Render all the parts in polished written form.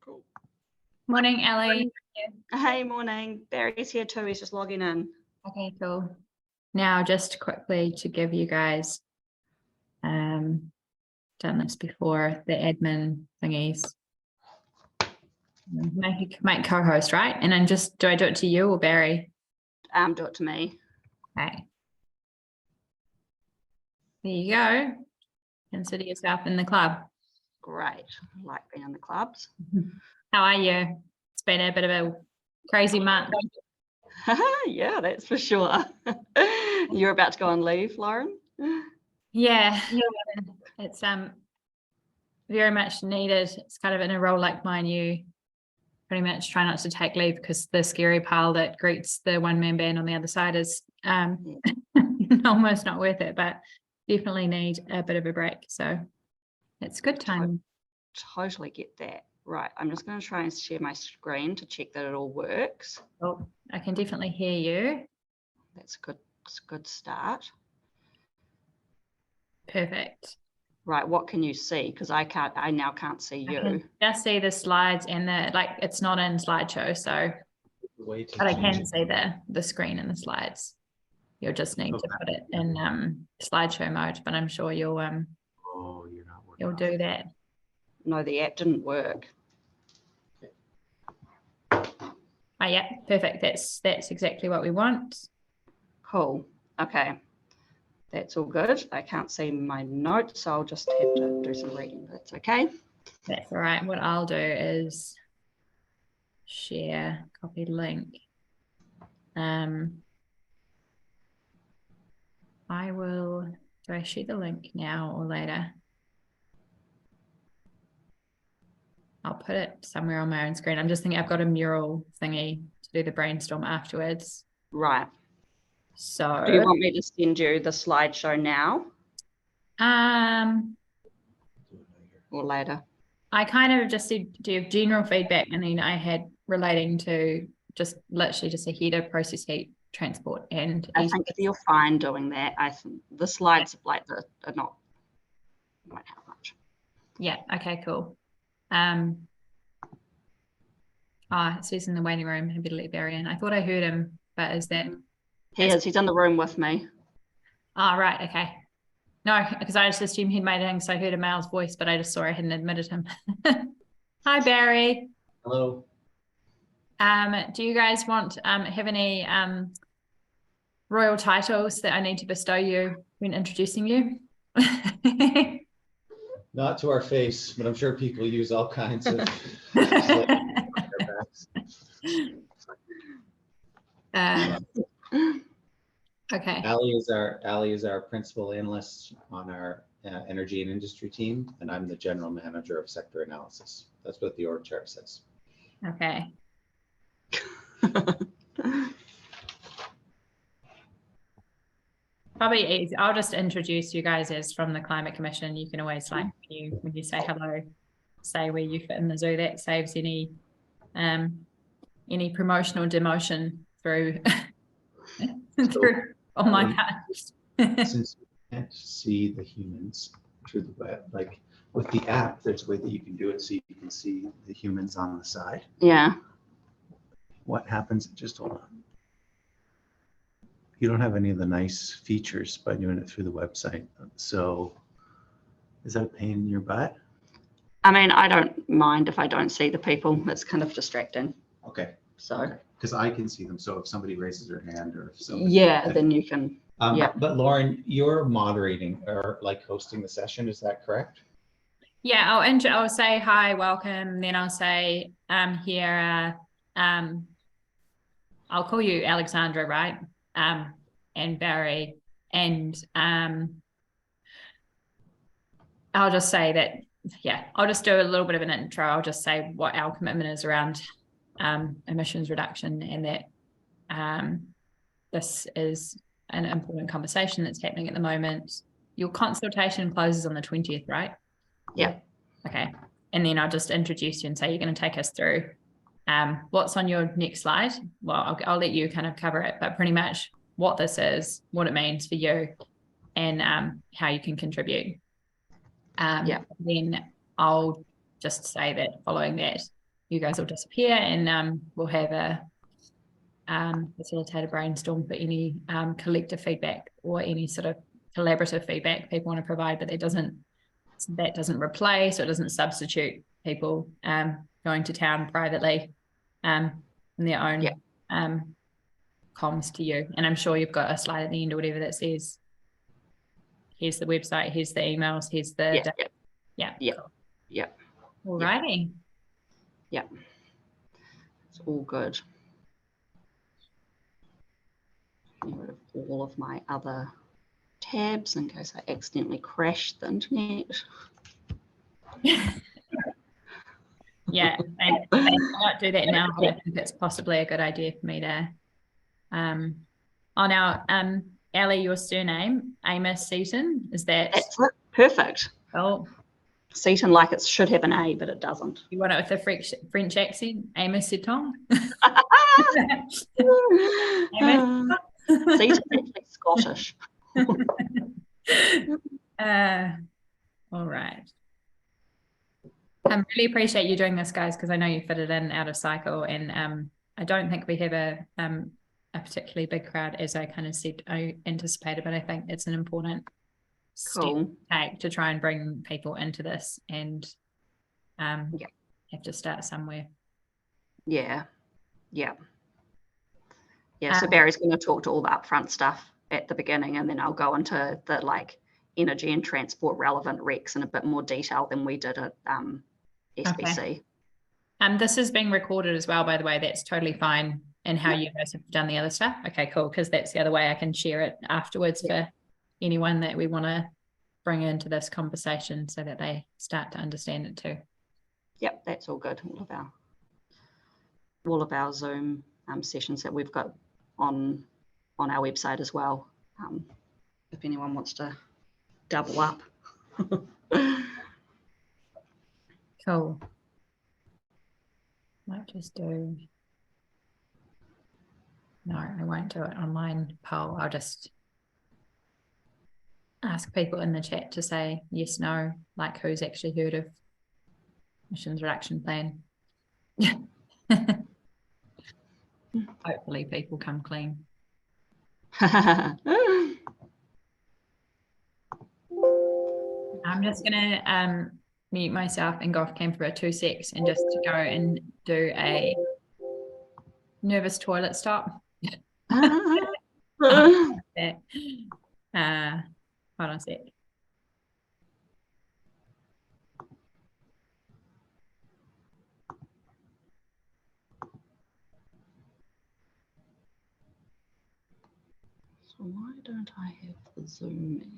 Cool. Morning, Ellie. Hey, morning. Barry's here too. He's just logging in. Okay, cool. Now, just quickly to give you guys, done this before, the admin thingies. Make co-host, right? And then just, do I do it to you or Barry? Do it to me. Okay. There you go. Consider yourself in the club. Great. I like being in the clubs. How are you? It's been a bit of a crazy month. Yeah, that's for sure. You're about to go on leave, Lauren? Yeah. It's very much needed. It's kind of in a role like mine, you pretty much try not to take leave because the scary pile that greets the one-man band on the other side is almost not worth it, but definitely need a bit of a break. So it's good time. Totally get that. Right, I'm just going to try and share my screen to check that it all works. Oh, I can definitely hear you. That's good. It's a good start. Perfect. Right, what can you see? Because I now can't see you. I can just see the slides and it's not in slideshow, so but I can see the screen and the slides. You'll just need to put it in slideshow mode, but I'm sure you'll you'll do that. No, the app didn't work. Oh yeah, perfect. That's exactly what we want. Cool. Okay. That's all good. I can't see my notes, so I'll just have to do some reading. That's okay. That's all right. What I'll do is share, copy link. Do I share the link now or later? I'll put it somewhere on my own screen. I'm just thinking I've got a mural thingy to do the brainstorm afterwards. Right. So do you want me to send you the slideshow now? Or later? I kind of just said, do you have general feedback? And then I had relating to just literally just a header, process heat, transport, and I think if you're fine doing that, I think the slides like that are not won't have much. Yeah, okay, cool. It says in the waiting room, happy to let Barry in. I thought I heard him, but is that he's in the room with me. Right, okay. No, because I just assumed he'd made it in, so I heard a male's voice, but I just saw I hadn't admitted him. Hi, Barry. Hello. Do you guys have any royal titles that I need to bestow you when introducing you? Not to our face, but I'm sure people use all kinds of okay. Ali is our principal analyst on our energy and industry team, and I'm the general manager of sector analysis. That's what the org chart says. Okay. Probably easy. I'll just introduce you guys as from the Climate Commission. You can always when you say hello, say where you fit in the zoo. That saves any promotion or demotion through on my part. Since you can't see the humans through the web, like with the app, there's a way that you can do it so you can see the humans on the side. Yeah. What happens? Just hold on. You don't have any of the nice features by doing it through the website. So is that a pain in your butt? I mean, I don't mind if I don't see the people. It's kind of distracting. Okay. So. Because I can see them. So if somebody raises their hand or if somebody. Yeah, then you can. But Lauren, you're moderating or like hosting the session. Is that correct? Yeah, I'll say hi, welcome. Then I'll say here. I'll call you Alexandra, right? And Barry, and I'll just say that, I'll just do a little bit of an intro. I'll just say what our commitment is around emissions reduction, and that this is an important conversation that's happening at the moment. Your consultation closes on the 20th, right? Yeah. Okay. And then I'll just introduce you and say you're going to take us through what's on your next slide. Well, I'll let you kind of cover it, but pretty much what this is, what it means for you, and how you can contribute. Then I'll just say that following that, you guys will disappear, and we'll have a facilitated brainstorm for any collective feedback or any sort of collaborative feedback people want to provide, but that doesn't replace or doesn't substitute people going to town privately in their own comms to you. And I'm sure you've got a slide at the end or whatever that says, here's the website, here's the emails, here's the Alrighty. Yeah. It's all good. Get rid of all of my other tabs in case I accidentally crash the internet. Yeah, and I might do that now, but I think it's possibly a good idea for me to Ellie, your surname, Amos Seaton, is that? That's it. Perfect. Oh, Seaton, like it should have an A, but it doesn't. you want it with a French accent? Amos Seaton? Seaton's actually Scottish. All right. I really appreciate you doing this, guys, because I know you fit it in out of cycle, and I don't think we have a particularly big crowd, as I kind of said I anticipated, but I think it's an important step to take to try and bring people into this, and have to start somewhere. So Barry's going to talk to all the upfront stuff at the beginning, and then I'll go into the like energy and transport relevant recs in a bit more detail than we did at SBC. Okay. This is being recorded as well, by the way. That's totally fine. And how you guys have done the other stuff. Okay, cool. Because that's the other way I can share it afterwards for anyone that we want to bring into this conversation so that they start to understand it too. Yep, that's all good. All of our Zoom sessions that we've got on our website as well. If anyone wants to double up. Cool. Might just do. No, I won't do it online poll. I'll just ask people in the chat to say yes, no, like who's actually heard of emissions reduction plan. Hopefully people come clean. I'm just gonna mute myself and go off camera for 2 secs and just go and do a nervous toilet stop. Hold on a sec. So why don't I have the Zoom app?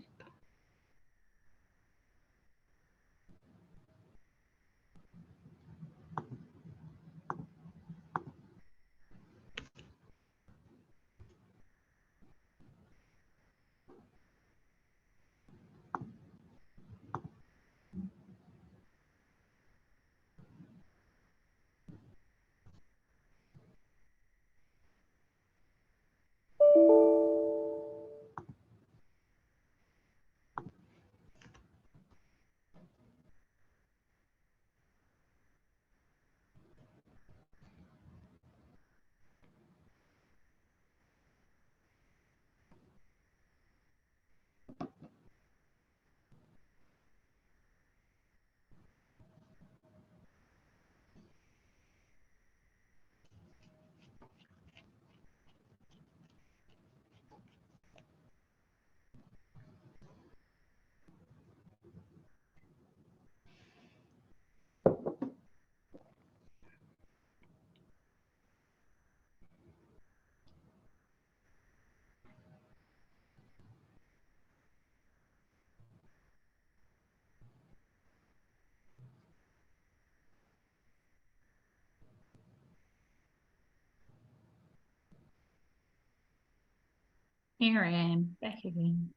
Here I am, back again.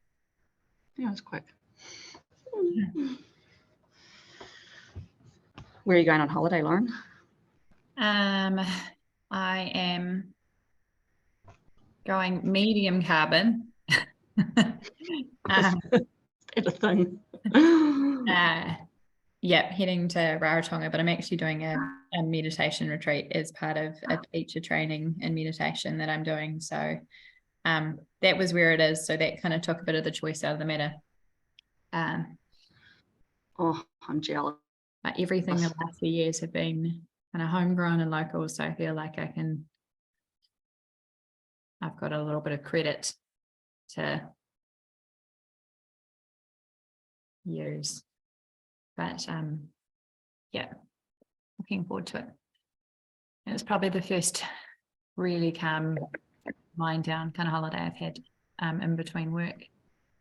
Yeah, it was quick. Where are you going on holiday, Lauren? I am going medium carbon. Is that a thing? yeah, heading to Rarotonga, but I'm actually doing a meditation retreat as part of a teacher training in meditation that I'm doing. So that was where it is. So that kind of took a bit of the choice out of the matter. Oh, I'm jealous. But everything the last few years have been kind of homegrown and local. So I feel like I've got a little bit of credit to use. But yeah, looking forward to it. And it's probably the first really calm, lying down kind of holiday I've had in between work.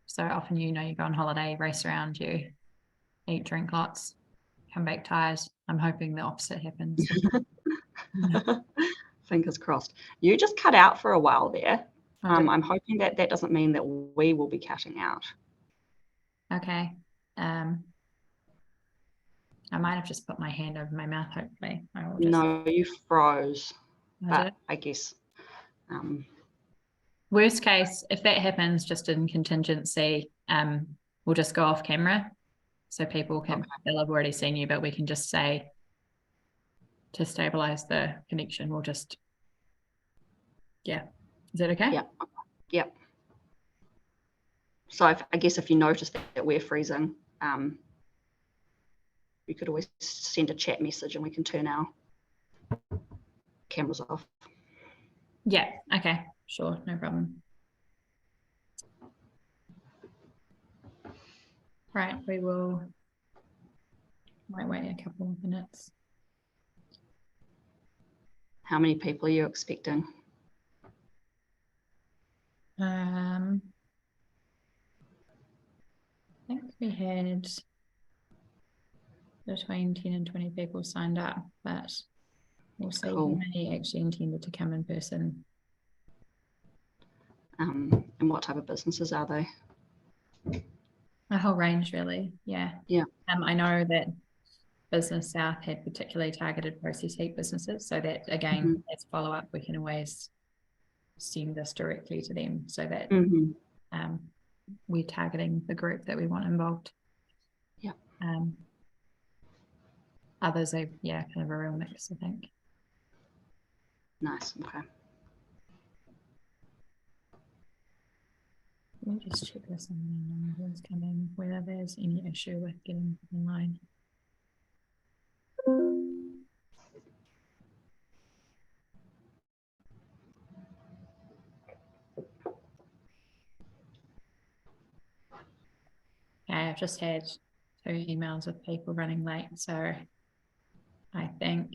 So often, you go on holiday, race around, you eat, drink lots, come back tired. I'm hoping the opposite happens. Fingers crossed. You just cut out for a while there. Oh, I'm hoping that doesn't mean that we will be cutting out. okay. I might have just put my hand over my mouth, hopefully. I will just... No, you froze. But did. I guess. Worst case, if that happens, just in contingency, we'll just go off camera. So people can, they'll have already seen you, but we can just say, to stabilize the connection, we'll just, yeah. Is that okay? Yep. So I guess if you notice that we're freezing, you could always send a chat message and we can turn our cameras off. Yeah, okay, sure, no problem. Right, we will, might wait a couple of minutes. How many people are you expecting? I think we had between 10 and 20 people signed up, but we'll see how many actually intended to come in person. And what type of businesses are they? A whole range, really. Yeah. I know that Business South had particularly targeted process heat businesses, so that again, as follow-up, we can always send this directly to them, so that we're targeting the group that we want involved. Yeah. Others are, kind of a real mix, I think. Nice. Okay. Let me just check this on who's coming, whether there's any issue with getting online. Okay, I've just had 2 emails with people running late, so I think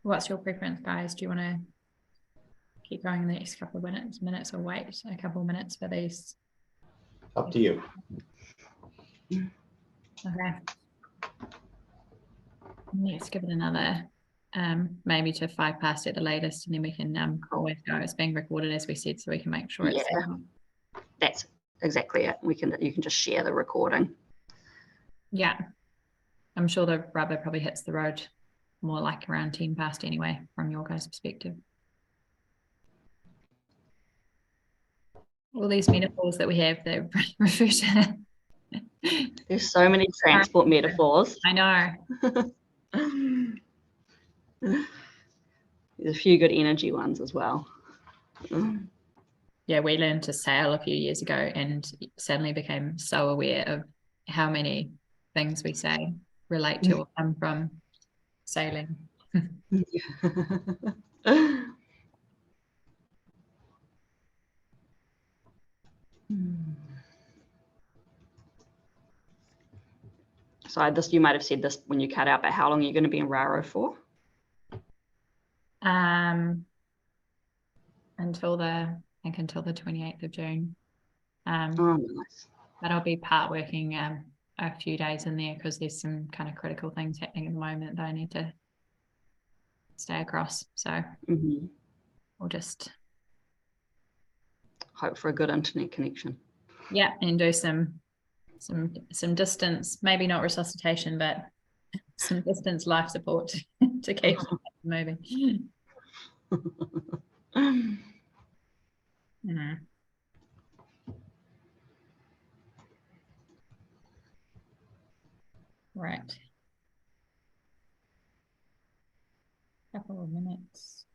what's your preference, guys? Do you want to keep going in the next couple of minutes or wait a couple of minutes for these? Up to you. Okay. Let's give it another, maybe to 5 past at the latest, and then we can always go. It's being recorded, as we said, so we can make sure it's that's exactly it. You can just share the recording. Yeah. I'm sure the rubber probably hits the road more like around 10 past anyway, from your guys' perspective. All these metaphors that we have that refer to. There's so many transport metaphors. I know. There's a few good energy ones as well. Yeah, we learned to sail a few years ago and suddenly became so aware of how many things we say relate to or come from sailing. So you might have said this when you cut out, but how long are you going to be in Raro for? Until the 28th of June. Oh, nice. But I'll be part working a few days in there because there's some kind of critical things happening at the moment that I need to stay across. So we'll just hope for a good internet connection. Yeah, and do some distance, maybe not resuscitation, but some distance life support to keep movie. Mhm. Right. Couple of minutes.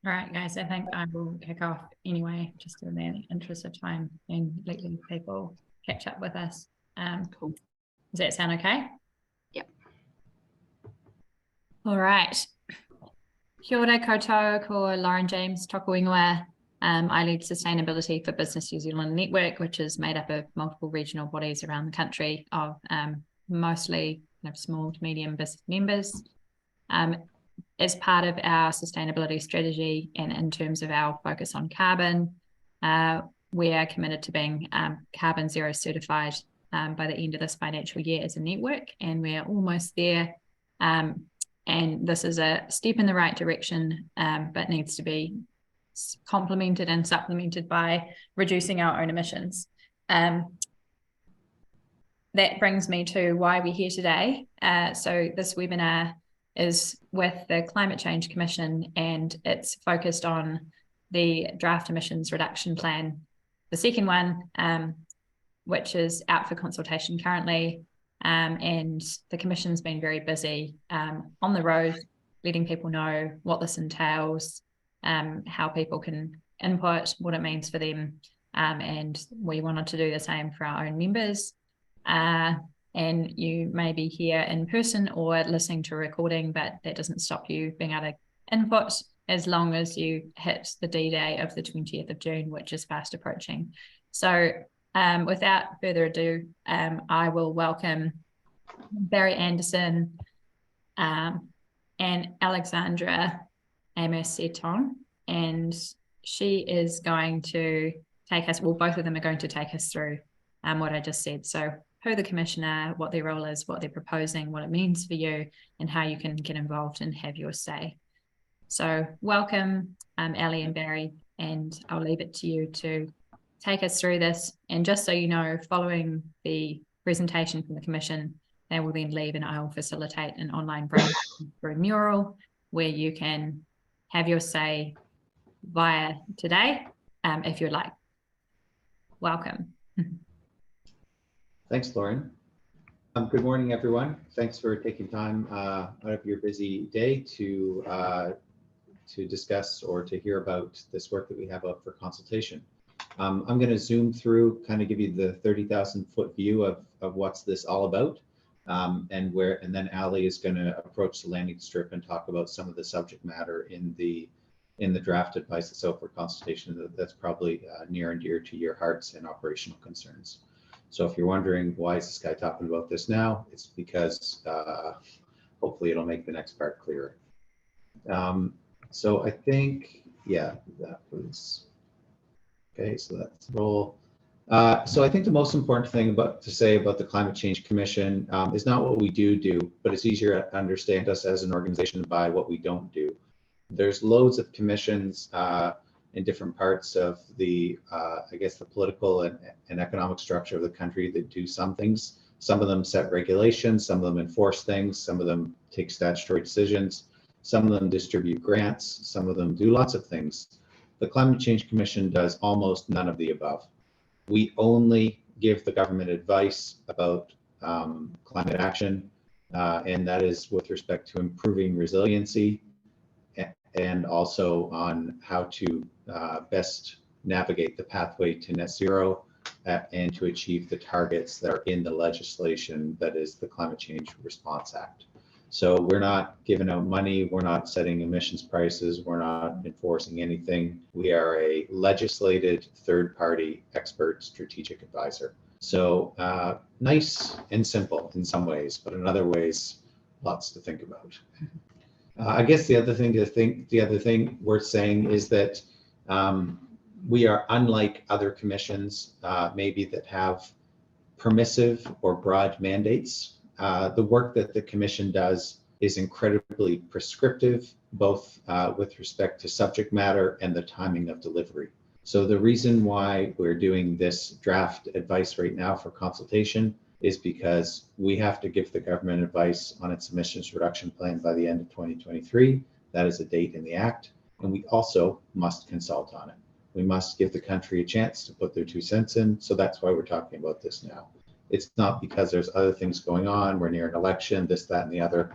All right, guys, I think I will kick off anyway, just in the interest of time, and let these people catch up with us. Cool. Does that sound okay? Yep. All right. Kia ora koutou, ko Lauren James, tōku ingoa. I lead sustainability for Business New Zealand Network, which is made up of multiple regional bodies around the country of mostly small to medium business members. As part of our sustainability strategy and in terms of our focus on carbon, we are committed to being carbon zero certified by the end of this financial year as a network, and we're almost there. And this is a step in the right direction, but needs to be complemented and supplemented by reducing our own emissions. That brings me to why we're here today. So this webinar is with the Climate Change Commission, and it's focused on the draft emissions reduction plan. The second one, which is out for consultation currently, and the Commission's been very busy on the road, letting people know what this entails, how people can input, what it means for them, and we wanted to do the same for our own members. And you may be here in person or listening to a recording, but that doesn't stop you being able to input as long as you hit the D-Day of the 20th of June, which is fast approaching. So without further ado, I will welcome Barry Anderson and Alexandra Amos-Seton, and she is going to take us, well, both of them are going to take us through what I just said. So who the commissioner, what their role is, what they're proposing, what it means for you, and how you can get involved and have your say. So welcome, Ali and Barry, and I'll leave it to you to take us through this. And just so you know, following the presentation from the Commission, they will then leave and I will facilitate an online break through Mural, where you can have your say via today, if you'd like. Welcome. Thanks, Lauren. Good morning, everyone. Thanks for taking time out of your busy day to discuss or to hear about this work that we have up for consultation. I'm going to zoom through, kind of give you the 30,000-foot view of what's this all about, and then Ali is going to approach the landing strip and talk about some of the subject matter in the draft advice that's out for consultation that's probably near and dear to your hearts and operational concerns. So if you're wondering why is this guy talking about this now, it's because hopefully it'll make the next part clearer. So I think, yeah, that was, okay, so that's roll. So I think the most important thing to say about the Climate Change Commission is not what we do, but it's easier to understand us as an organization by what we don't do. There's loads of commissions in different parts of the, I guess, the political and economic structure of the country that do some things. Some of them set regulations, some of them enforce things, some of them take statutory decisions. Some of them distribute grants. Some of them do lots of things. The Climate Change Commission does almost none of the above. We only give the government advice about climate action, and that is with respect to improving resiliency and also on how to best navigate the pathway to net zero and to achieve the targets that are in the legislation that is the Climate Change Response Act. So we're not giving out money, we're not setting emissions prices, we're not enforcing anything. We are a legislated third-party expert strategic advisor. So nice and simple in some ways, but in other ways, lots to think about. I guess the other thing worth saying is that we are unlike other commissions, maybe that have permissive or broad mandates. The work that the commission does is incredibly prescriptive, both with respect to subject matter and the timing of delivery. So the reason why we're doing this draft advice right now for consultation is because we have to give the government advice on its emissions reduction plan by the end of 2023. That is a date in the Act. And we also must consult on it. We must give the country a chance to put their 2 cents in. So that's why we're talking about this now. It's not because there's other things going on. We're near an election, this, that, and the other.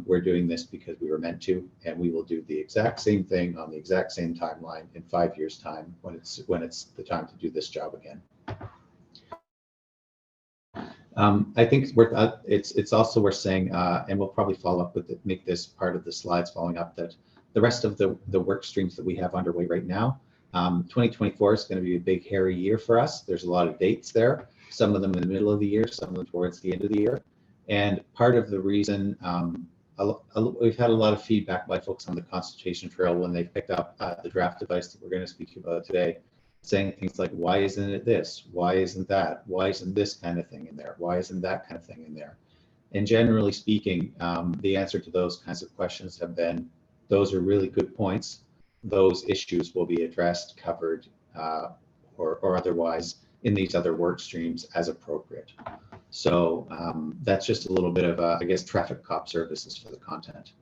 We're doing this because we were meant to, and we will do the exact same thing on the exact same timeline in 5 years' time when it's the time to do this job again. I think it's also worth saying, and we'll probably follow up with it, make this part of the slides following up, that the rest of the work streams that we have underway right now, 2024 is going to be a big, hairy year for us. There's a lot of dates there, some of them in the middle of the year, some of them towards the end of the year. And part of the reason, we've had a lot of feedback by folks on the consultation trail when they picked up the draft device that we're going to speak about today, saying things like, why isn't it this? Why isn't that? Why isn't this kind of thing in there? Why isn't that kind of thing in there? And generally speaking, the answer to those kinds of questions have been, those are really good points. Those issues will be addressed, covered, or otherwise in these other work streams as appropriate. So that's just a little bit of, I guess, traffic cop services for the content.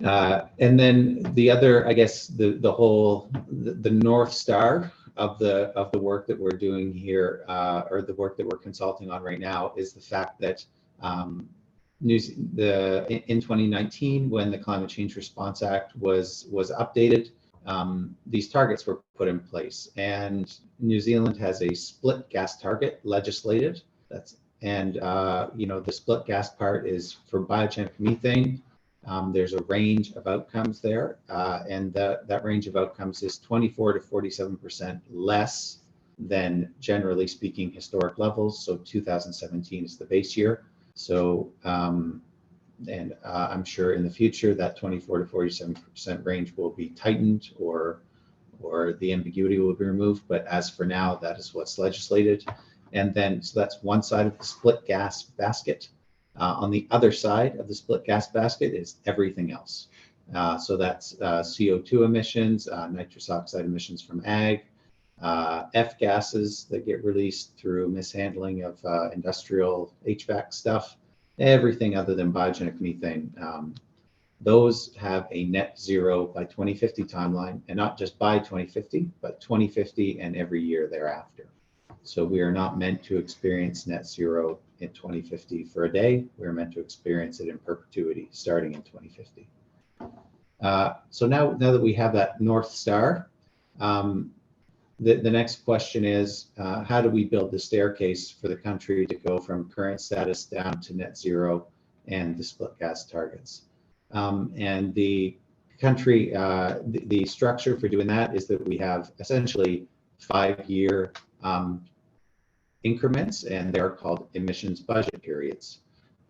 And then the other, I guess, the North Star of the work that we're doing here, or the work that we're consulting on right now, is the fact that in 2019, when the Climate Change Response Act was updated, these targets were put in place, and New Zealand has a split gas target legislated. The split gas part is for biogenic methane. There's a range of outcomes there, and that range of outcomes is 24 to 47% less than, generally speaking, historic levels. So 2017 is the base year. So I'm sure in the future that 24 to 47% range will be tightened, or the ambiguity will be removed. But as for now, that is what's legislated. And then, so that's one side of the split gas basket. On the other side of the split gas basket is everything else. So that's CO2 emissions, nitrous oxide emissions from ag, F gases that get released through mishandling of industrial HVAC stuff, everything other than biogenic methane. Those have a net zero by 2050 timeline, and not just by 2050, but 2050 and every year thereafter. So we are not meant to experience net zero in 2050 for a day. We're meant to experience it in perpetuity, starting in 2050. So now that we have that North Star, the next question is, how do we build the staircase for the country to go from current status down to net zero and the split gas targets? And the country, the structure for doing that is that we have essentially 5-year increments, and they're called emissions budget periods.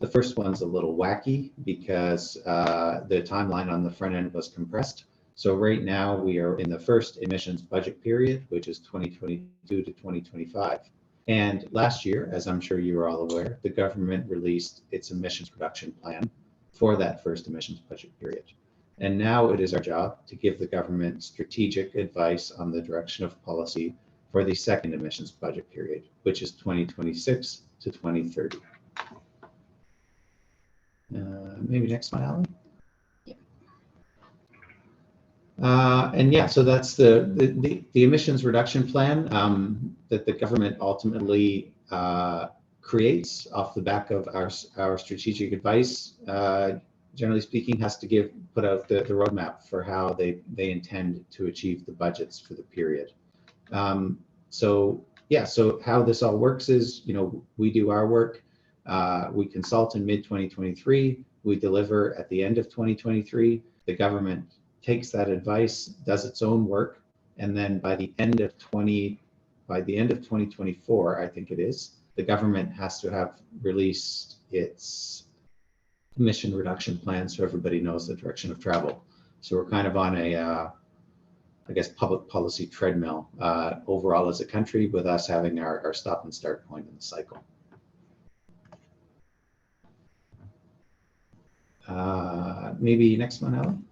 The first one's a little wacky because the timeline on the front end was compressed. So right now we are in the first emissions budget period, which is 2022 to 2025. And last year, as I'm sure you are all aware, the government released its emissions reduction plan for that first emissions budget period. And now it is our job to give the government strategic advice on the direction of policy for the second emissions budget period, which is 2026 to 2030. Maybe next one, Alan. Yeah. And yeah, so that's the emissions reduction plan that the government ultimately creates off the back of our strategic advice. Generally speaking, has to put out the roadmap for how they intend to achieve the budgets for the period. So yeah, so how this all works is, we do our work, we consult in mid-2023, we deliver at the end of 2023. The government takes that advice, does its own work, and then by the end of 2024, I think it is, the government has to have released its emission reduction plan so everybody knows the direction of travel. So we're kind of on a, I guess, public policy treadmill overall as a country, with us having our stop and start point in the cycle. Maybe next one, Alan.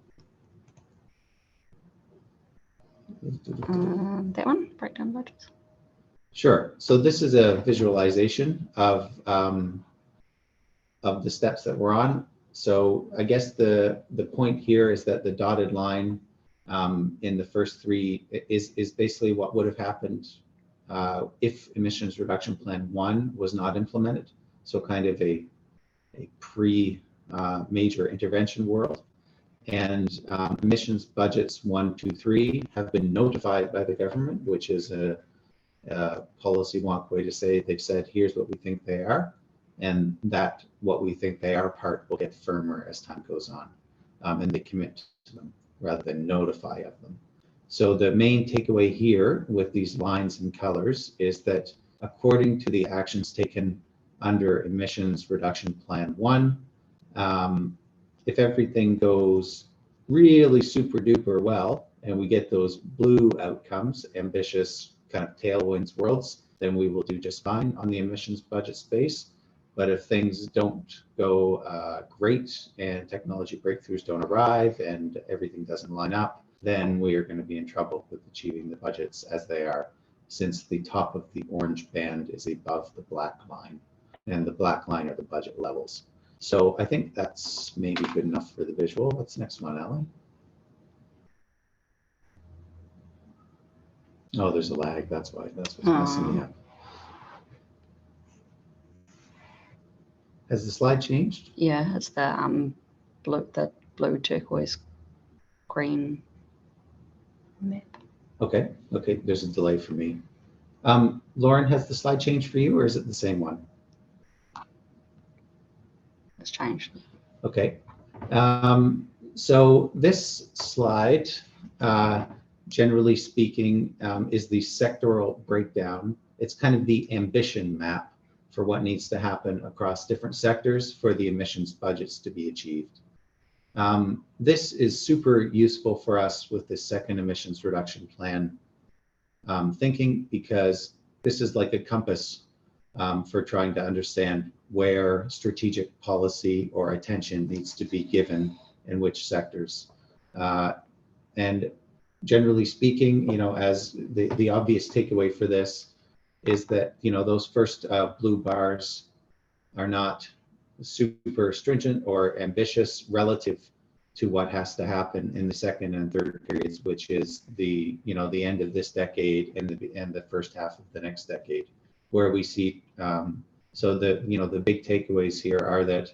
That one, breakdown budgets. Sure. So this is a visualization of the steps that we're on. So I guess the point here is that the dotted line in the first three is basically what would have happened if emissions reduction plan 1 was not implemented. So kind of a pre-major intervention world. And emissions budgets 1, 2, 3 have been notified by the government, which is a policy wonk way to say they've said, here's what we think they are. And that what we think they are part will get firmer as time goes on. And they commit to them rather than notify of them. So the main takeaway here with these lines and colors is that according to the actions taken under emissions reduction plan 1, if everything goes really super duper well and we get those blue outcomes, ambitious kind of tailwinds worlds, then we will do just fine on the emissions budget space. But if things don't go great and technology breakthroughs don't arrive and everything doesn't line up, then we are going to be in trouble with achieving the budgets as they are, since the top of the orange band is above the black line, and the black line are the budget levels. So I think that's maybe good enough for the visual. What's the next one, Alan? Oh, there's a lag. That's why. That's what's messing me up. Has the slide changed? Yeah, it's the blue turquoise green map. Okay. Okay. There's a delay for me. Lauren, has the slide changed for you, or is it the same one? It's changed. Okay. So this slide, generally speaking, is the sectoral breakdown. It's kind of the ambition map for what needs to happen across different sectors for the emissions budgets to be achieved. This is super useful for us with the second emissions reduction plan thinking, because this is like a compass for trying to understand where strategic policy or attention needs to be given in which sectors. And generally speaking, as the obvious takeaway for this is that, those first blue bars are not super stringent or ambitious relative to what has to happen in the second and third periods, which is the end of this decade and the first half of the next decade, where we see so the big takeaways here are that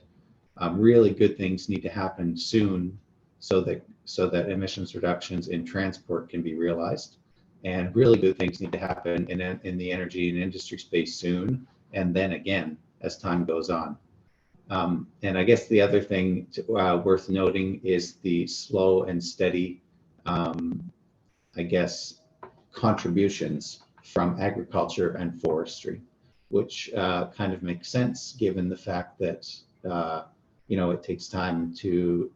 really good things need to happen soon so that emissions reductions in transport can be realized, and really good things need to happen in the energy and industry space soon, and then again as time goes on. And I guess the other thing worth noting is the slow and steady, I guess, contributions from agriculture and forestry, which kind of makes sense given the fact that it takes time to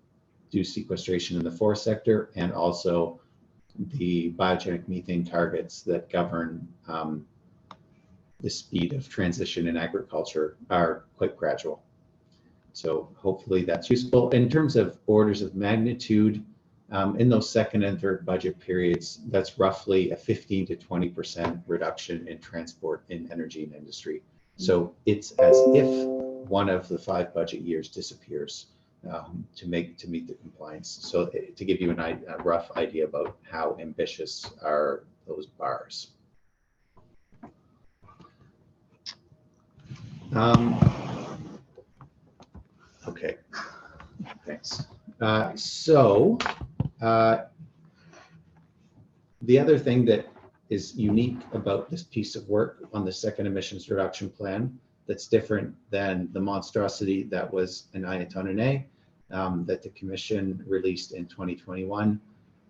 do sequestration in the forest sector, and also the biogenic methane targets that govern the speed of transition in agriculture are quite gradual. So hopefully that's useful. In terms of orders of magnitude, in those second and third budget periods, that's roughly a 15 to 20% reduction in transport in energy and industry. So it's as if one of the 5 budget years disappears to meet the compliance. So to give you a rough idea about how ambitious are those bars. Okay, thanks. The other thing that is unique about this piece of work on the second emissions reduction plan that's different than the monstrosity that was an Ayatonane that the Commission released in 2021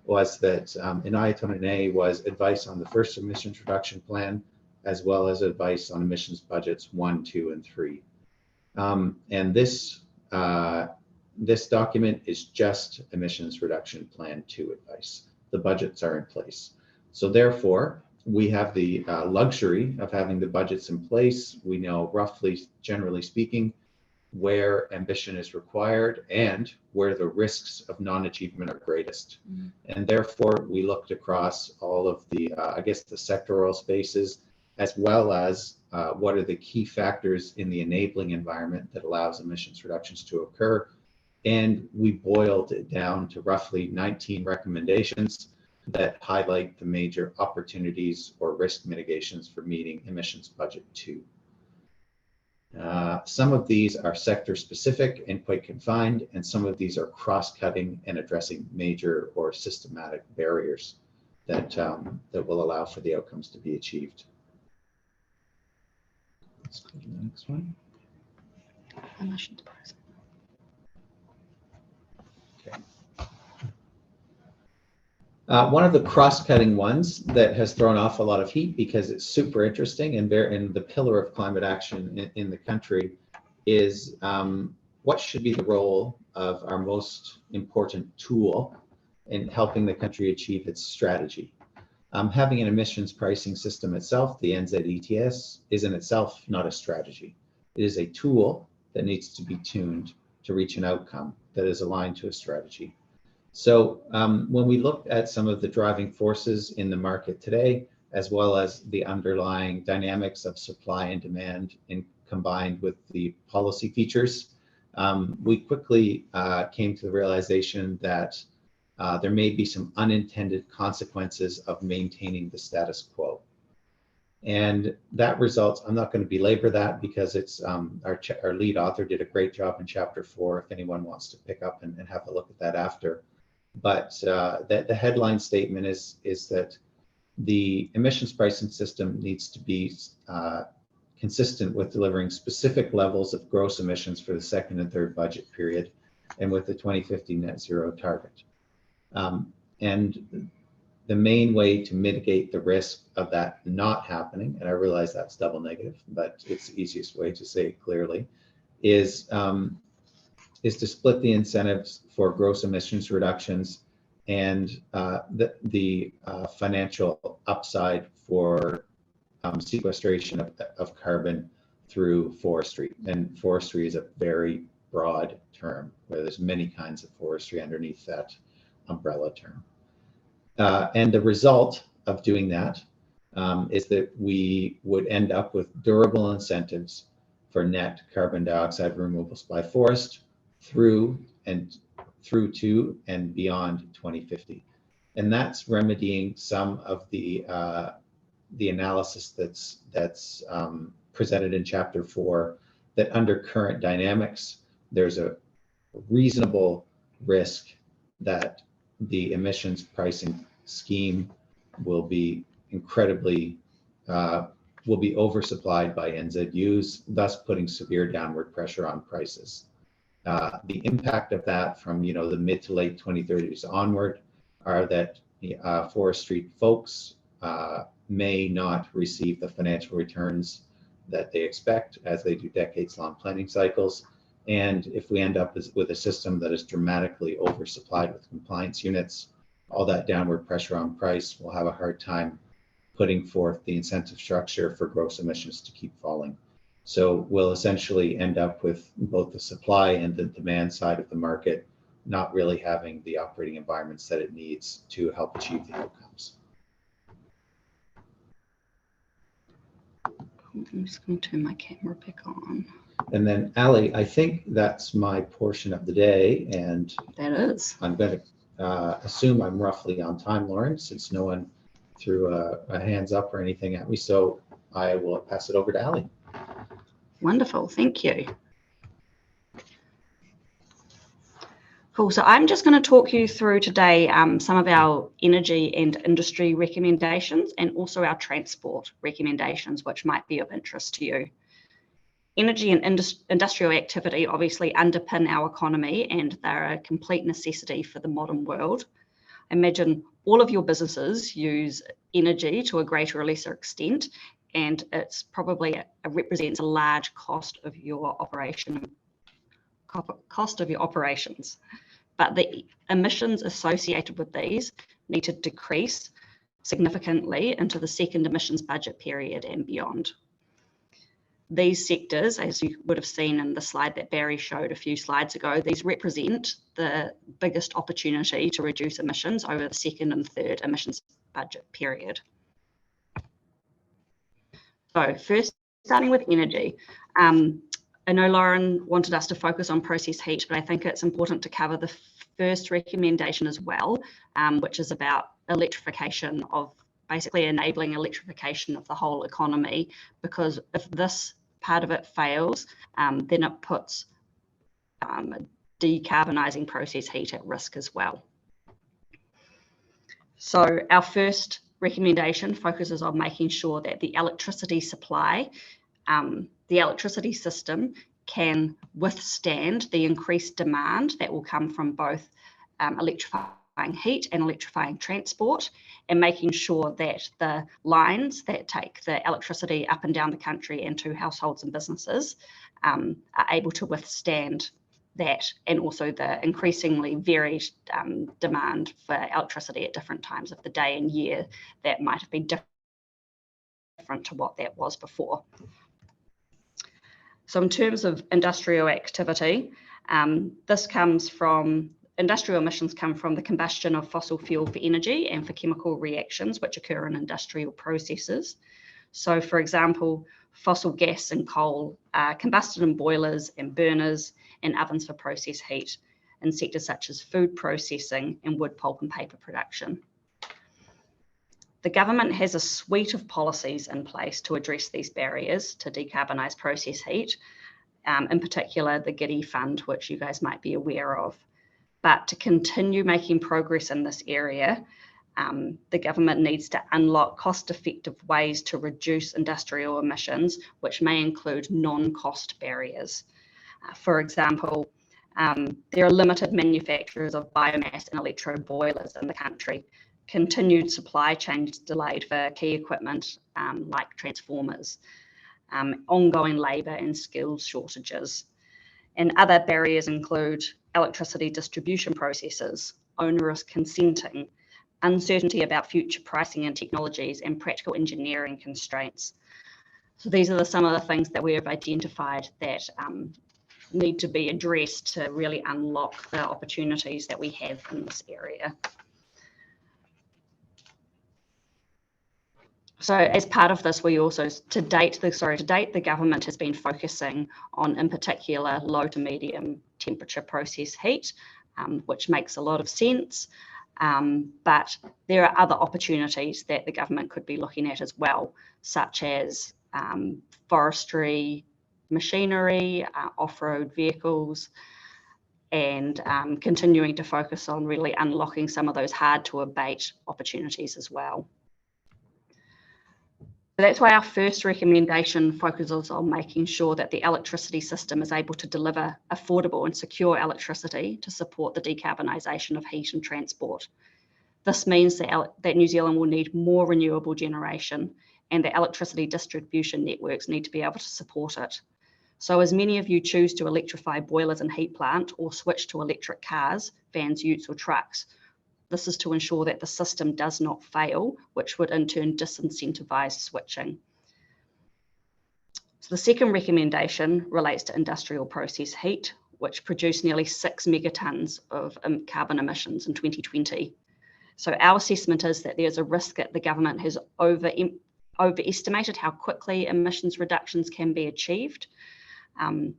was that an Ayatonane was advice on the first emissions reduction plan, as well as advice on emissions budgets 1, 2, and 3. And this document is just emissions reduction plan 2 advice. The budgets are in place. So therefore, we have the luxury of having the budgets in place. We know roughly, generally speaking, where ambition is required and where the risks of non-achievement are greatest. And therefore, we looked across all of the, I guess, the sectoral spaces, as well as what are the key factors in the enabling environment that allows emissions reductions to occur. And we boiled it down to roughly 19 recommendations that highlight the major opportunities or risk mitigations for meeting emissions budget 2. Some of these are sector specific and quite confined, and some of these are cross-cutting and addressing major or systematic barriers that will allow for the outcomes to be achieved. Let's go to the next one. Emissions pricing. Okay. One of the cross-cutting ones that has thrown off a lot of heat because it's super interesting and the pillar of climate action in the country is what should be the role of our most important tool in helping the country achieve its strategy. Having an emissions pricing system itself, the NZ ETS, is in itself not a strategy. It is a tool that needs to be tuned to reach an outcome that is aligned to a strategy. So when we looked at some of the driving forces in the market today, as well as the underlying dynamics of supply and demand combined with the policy features, we quickly came to the realization that there may be some unintended consequences of maintaining the status quo. And that results, I'm not going to belabor that because it's our lead author did a great job in chapter 4 if anyone wants to pick up and have a look at that after. But the headline statement is that the emissions pricing system needs to be consistent with delivering specific levels of gross emissions for the second and third budget period and with the 2050 net zero target. And the main way to mitigate the risk of that not happening, and I realize that's double negative, but it's the easiest way to say it clearly, is to split the incentives for gross emissions reductions and the financial upside for sequestration of carbon through forestry. And forestry is a very broad term where there's many kinds of forestry underneath that umbrella term. And the result of doing that is that we would end up with durable incentives for net carbon dioxide removals by forest through to and beyond 2050. And that's remedying some of the analysis that's presented in chapter 4, that under current dynamics, there's a reasonable risk that the emissions pricing scheme will be incredibly will be oversupplied by NZUs, thus putting severe downward pressure on prices. The impact of that from the mid to late 2030s onward are that forestry folks may not receive the financial returns that they expect as they do decades-long planning cycles. And if we end up with a system that is dramatically oversupplied with compliance units, all that downward pressure on price will have a hard time putting forth the incentive structure for gross emissions to keep falling. So we'll essentially end up with both the supply and the demand side of the market not really having the operating environments that it needs to help achieve the outcomes. I'm just going to turn my camera back on. And then Ali, I think that's my portion of the day, and That is. I'm going to assume I'm roughly on time, Lauren, since no one threw a hands up or anything at me. So I will pass it over to Ali. Wonderful, thank you. Cool, so I'm just going to talk you through today some of our energy and industry recommendations and also our transport recommendations, which might be of interest to you. Energy and industrial activity obviously underpin our economy, and they're a complete necessity for the modern world. Imagine all of your businesses use energy to a greater or lesser extent, and it's probably represents a large cost of your operations. But the emissions associated with these need to decrease significantly into the second emissions budget period and beyond. These sectors, as you would have seen in the slide that Barry showed a few slides ago, these represent the biggest opportunity to reduce emissions over the second and third emissions budget period. So first, starting with energy. I know Lauren wanted us to focus on process heat, but I think it's important to cover the first recommendation as well, which is about electrification of, basically enabling electrification of the whole economy, because if this part of it fails, then it puts decarbonising process heat at risk as well. So our first recommendation focuses on making sure that the electricity supply, the electricity system can withstand the increased demand that will come from both electrifying heat and electrifying transport, and making sure that the lines that take the electricity up and down the country and to households and businesses are able to withstand that, and also the increasingly varied demand for electricity at different times of the day and year that might have been different to what that was before. So in terms of industrial activity, industrial emissions come from the combustion of fossil fuel for energy and for chemical reactions which occur in industrial processes. So for example, fossil gas and coal are combusted in boilers and burners and ovens for process heat in sectors such as food processing and wood, pulp and paper production. The government has a suite of policies in place to address these barriers to decarbonise process heat, in particular the GIDI Fund, which you guys might be aware of. But to continue making progress in this area, the government needs to unlock cost-effective ways to reduce industrial emissions, which may include non-cost barriers. For example, there are limited manufacturers of biomass and electro boilers in the country. Continued supply chains delayed for key equipment like transformers, ongoing labour and skills shortages. And other barriers include electricity distribution processes, onerous consenting, uncertainty about future pricing and technologies, and practical engineering constraints. So these are some of the things that we have identified that need to be addressed to really unlock the opportunities that we have in this area. So as part of this, we also, to date, the government has been focusing on, in particular, low to medium temperature process heat, which makes a lot of sense. But there are other opportunities that the government could be looking at as well, such as forestry machinery, off-road vehicles, and continuing to focus on really unlocking some of those hard to abate opportunities as well. So that's why our first recommendation focuses on making sure that the electricity system is able to deliver affordable and secure electricity to support the decarbonisation of heat and transport. This means that New Zealand will need more renewable generation, and the electricity distribution networks need to be able to support it. So as many of you choose to electrify boilers and heat plant or switch to electric cars, vans, utes or trucks, this is to ensure that the system does not fail, which would in turn disincentivise switching. So the second recommendation relates to industrial process heat, which produced nearly 6 megatons of carbon emissions in 2020. So our assessment is that there's a risk that the government has overestimated how quickly emissions reductions can be achieved. And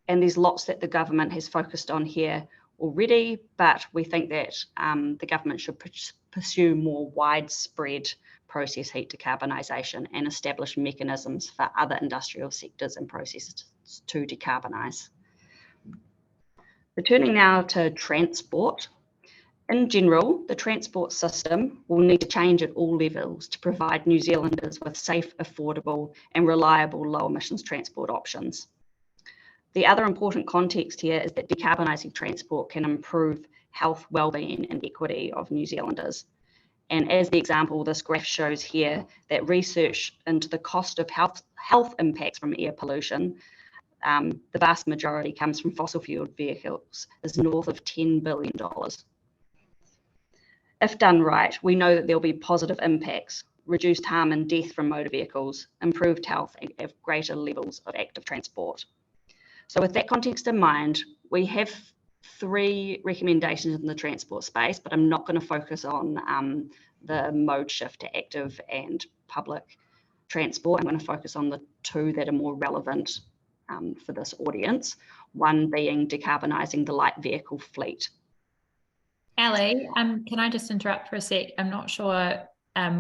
there's lots that the government has focused on here already, but we think that the government should pursue more widespread process heat decarbonisation and establish mechanisms for other industrial sectors and processes to decarbonise. Returning now to transport. In general, the transport system will need to change at all levels to provide New Zealanders with safe, affordable and reliable low emissions transport options. The other important context here is that decarbonising transport can improve health, wellbeing and equity of New Zealanders. And as the example this graph shows here, that research into the cost of health impacts from air pollution, the vast majority comes from fossil fueled vehicles, is north of $10 billion. If done right, we know that there'll be positive impacts, reduced harm and death from motor vehicles, improved health and greater levels of active transport. So with that context in mind, we have 3 recommendations in the transport space, but I'm not going to focus on the mode shift to active and public transport. I'm going to focus on the 2 that are more relevant for this audience, one being decarbonising the light vehicle fleet. Ali, can I just interrupt for a sec? I'm not sure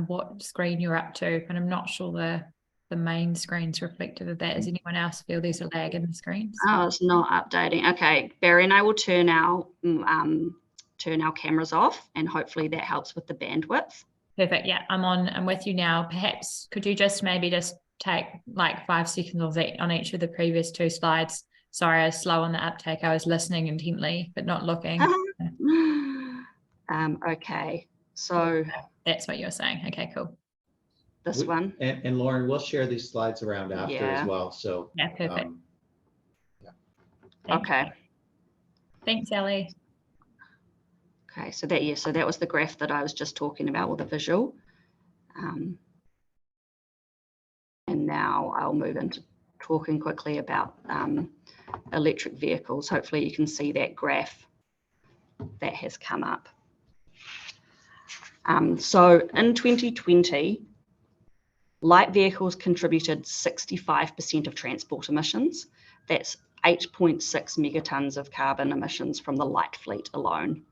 what screen you're up to, and I'm not sure the main screen's reflective of that. Does anyone else feel there's a lag in the screens? Oh, it's not updating. Okay, Barry and I will turn our cameras off, and hopefully that helps with the bandwidth. Perfect. Yeah, I'm with you now. Perhaps could you just take like 5 seconds on each of the previous 2 slides? Sorry, I was slow on the uptake. I was listening intently, but not looking. Okay, so that's what you're saying. Okay, cool. This one. And Lauren, we'll share these slides around after as well. So yeah, perfect. Okay. Thanks, Ali. Okay, so that was the graph that I was just talking about with the visual. And now I'll move into talking quickly about electric vehicles. Hopefully you can see that graph that has come up. So in 2020, light vehicles contributed 65% of transport emissions. That's 8.6 megatons of carbon emissions from the light fleet alone.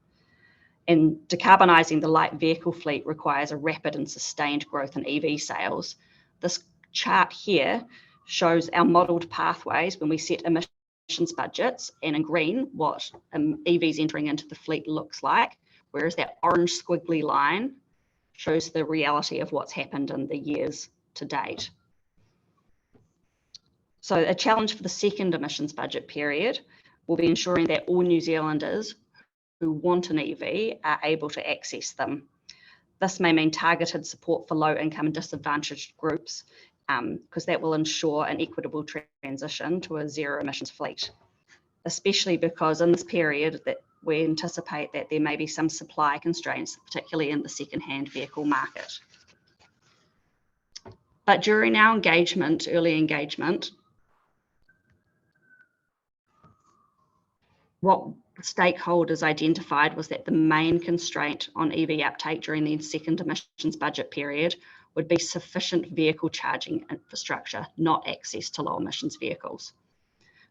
And decarbonising the light vehicle fleet requires a rapid and sustained growth in EV sales. This chart here shows our modelled pathways when we set emissions budgets, and in green, what EVs entering into the fleet looks like, whereas that orange squiggly line shows the reality of what's happened in the years to date. So a challenge for the second emissions budget period will be ensuring that all New Zealanders who want an EV are able to access them. This may mean targeted support for low income and disadvantaged groups, because that will ensure an equitable transition to a zero emissions fleet, especially because in this period that we anticipate that there may be some supply constraints, particularly in the second-hand vehicle market. But during our early engagement, what stakeholders identified was that the main constraint on EV uptake during the second emissions budget period would be sufficient vehicle charging infrastructure, not access to low emissions vehicles.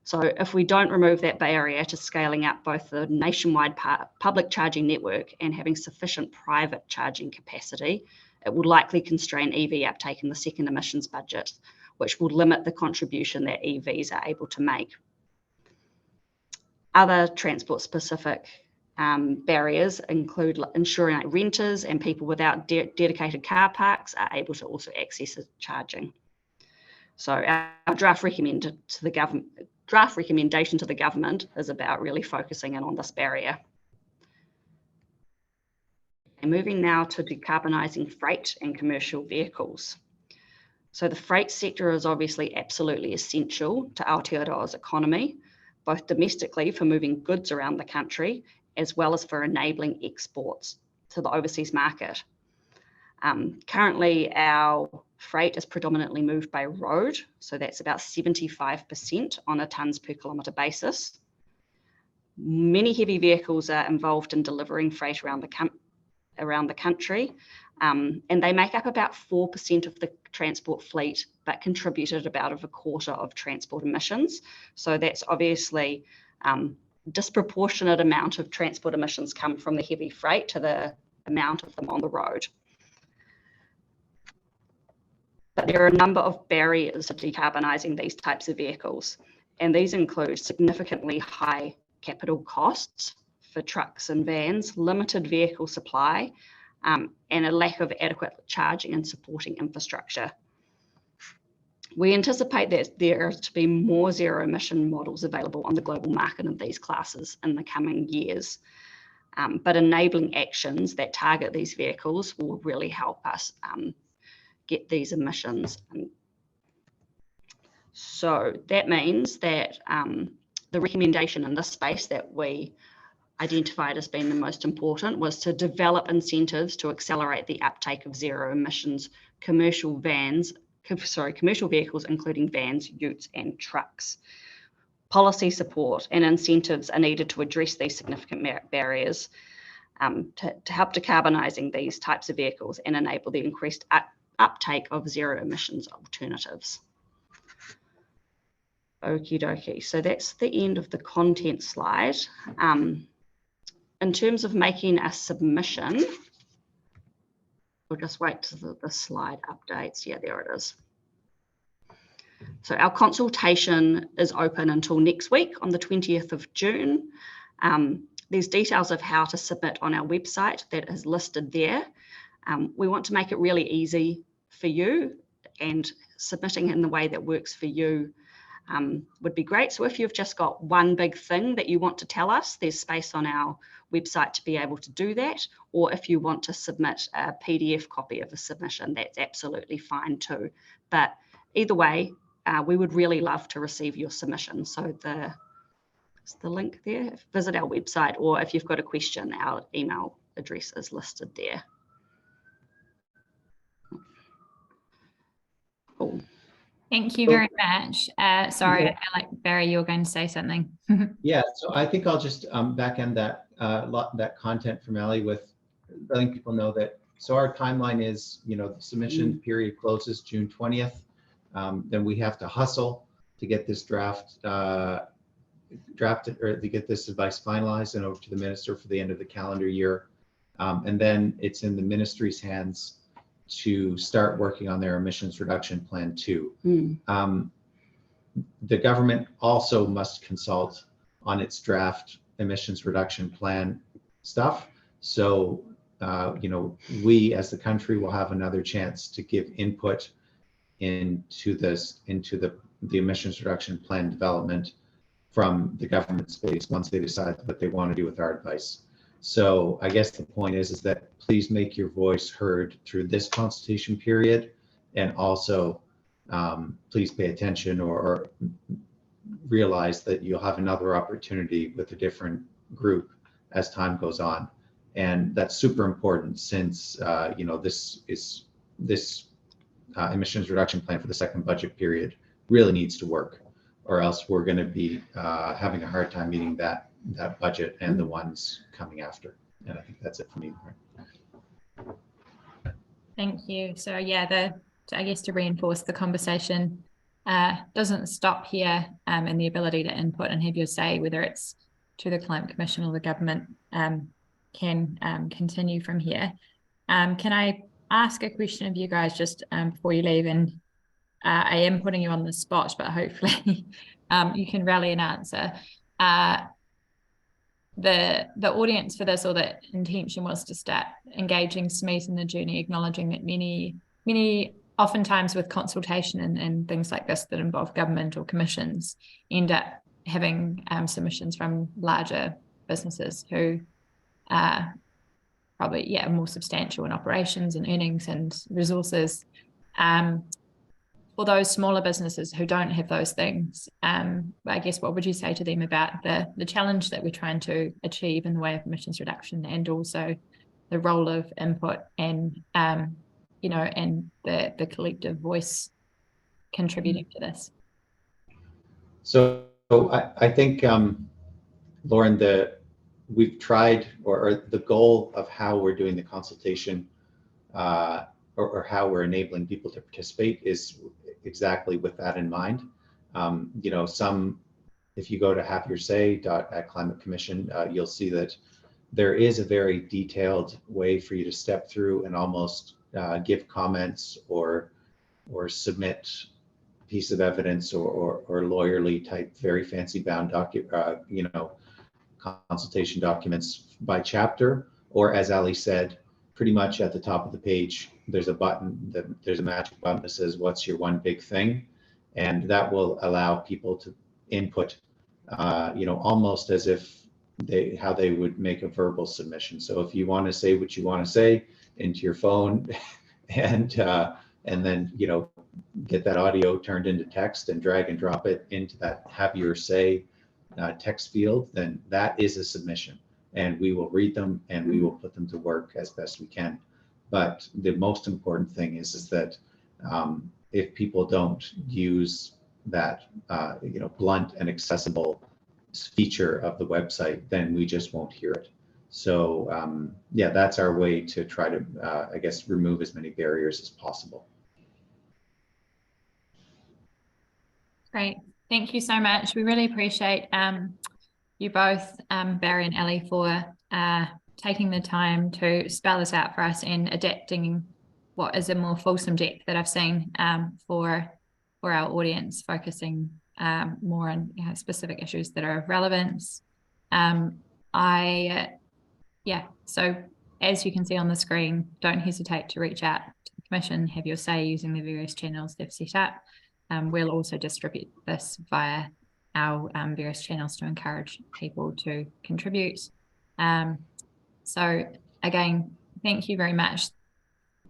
So if we don't remove that barrier to scaling up both the nationwide public charging network and having sufficient private charging capacity, it will likely constrain EV uptake in the second emissions budget, which will limit the contribution that EVs are able to make. Other transport-specific barriers include ensuring that renters and people without dedicated car parks are able to also access charging. So our draft recommendation to the government is about really focusing in on this barrier. And moving now to decarbonising freight and commercial vehicles. So the freight sector is obviously absolutely essential to Aotearoa's economy, both domestically for moving goods around the country, as well as for enabling exports to the overseas market. Currently, our freight is predominantly moved by road, so that's about 75% on a tonnes per kilometre basis. Many heavy vehicles are involved in delivering freight around around the country. And they make up about 4% of the transport fleet, but contributed about a quarter of transport emissions. So that's obviously disproportionate amount of transport emissions come from the heavy freight to the amount of them on the road. But there are a number of barriers to decarbonising these types of vehicles, and these include significantly high capital costs for trucks and vans, limited vehicle supply, and a lack of adequate charging and supporting infrastructure. We anticipate that there are to be more zero emission models available on the global market in these classes in the coming years. But enabling actions that target these vehicles will really help us get these emissions. So that means that the recommendation in this space that we identified as being the most important was to develop incentives to accelerate the uptake of zero emissions commercial vehicles, including vans, utes, and trucks. Policy support and incentives are needed to address these significant barriers to help decarbonising these types of vehicles and enable the increased uptake of zero emissions alternatives. Okie dokie, so that's the end of the content slide. In terms of making a submission, we'll just wait till the slide updates. Yeah, there it is. So our consultation is open until next week on the 20th of June. There's details of how to submit on our website that is listed there. We want to make it really easy for you, and submitting in the way that works for you would be great. So if you've just got one big thing that you want to tell us, there's space on our website to be able to do that. Or if you want to submit a PDF copy of a submission, that's absolutely fine too. But either way, we would really love to receive your submission. So is the link there? Visit our website, or if you've got a question, our email address is listed there. Cool. Thank you very much. Sorry, Yeah. I feel like Barry, you're going to say something. Yeah, so I think I'll just back end that that content from Ellie with letting people know that. So our timeline is, the submission period closes June 20th. Then we have to hustle to get this drafted, or to get this advice finalized and over to the minister for the end of the calendar year. And then it's in the ministry's hands to start working on their emissions reduction plan too. The government also must consult on its draft emissions reduction plan stuff. So, we as the country will have another chance to give input into the emissions reduction plan development from the government space once they decide what they want to do with our advice. So I guess the point is that please make your voice heard through this consultation period, and also please pay attention or realize that you'll have another opportunity with a different group as time goes on. And that's super important since, this emissions reduction plan for the second budget period really needs to work, or else we're going to be having a hard time meeting that budget and the ones coming after. And I think that's it for me. Thank you. So yeah, I guess to reinforce the conversation doesn't stop here, and the ability to input and have your say, whether it's to the Climate Commission or the government, can continue from here. Can I ask a question of you guys just before you leave? And I am putting you on the spot, but hopefully you can rally an answer. The audience for this, or the intention, was to start engaging SMEs in the journey, acknowledging that many oftentimes with consultation and things like this that involve government or commissions end up having submissions from larger businesses who are probably more substantial in operations and earnings and resources. For those smaller businesses who don't have those things, I guess what would you say to them about the challenge that we're trying to achieve in the way of emissions reduction, and also the role of input and and the collective voice contributing to this? So I think, Lauren, we've tried, or the goal of how we're doing the consultation, or how we're enabling people to participate is exactly with that in mind. You know, if you go to haveyoursay.at Commission, you'll see that there is a very detailed way for you to step through and almost give comments or submit piece of evidence or lawyerly type, very fancy bound consultation documents by chapter, or as Ali said, pretty much at the top of the page, there's a button, there's a magic button that says, what's your one big thing? And that will allow people to input, almost as if how they would make a verbal submission. So if you want to say what you want to say into your phone and then, get that audio turned into text and drag and drop it into that have your say text field, then that is a submission, and we will read them and we will put them to work as best we can. But the most important thing is that if people don't use that blunt and accessible feature of the website, then we just won't hear it. So yeah, that's our way to try to I guess remove as many barriers as possible. Great. Thank you so much. We really appreciate you both, Barry and Ali, for taking the time to spell this out for us and adapting what is a more fulsome deck that I've seen for our audience, focusing more on specific issues that are of relevance. So as you can see on the screen, don't hesitate to reach out to the Commission, have your say using the various channels they've set up. We'll also distribute this via our various channels to encourage people to contribute. So again, thank you very much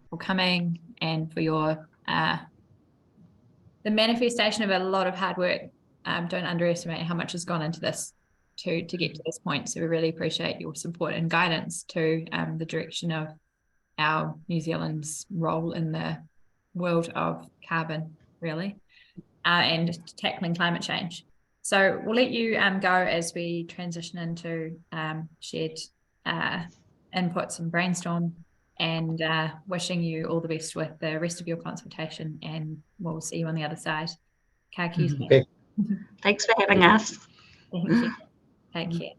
for coming and for your the manifestation of a lot of hard work. Don't underestimate how much has gone into this to get to this point. So we really appreciate your support and guidance to the direction of our New Zealand's role in the world of carbon, really, and tackling climate change. So we'll let you go as we transition into shared inputs and brainstorm, and wishing you all the best with the rest of your consultation, and we'll see you on the other side. Ka kite. Okay. Thanks for having us. Thank you. Take care.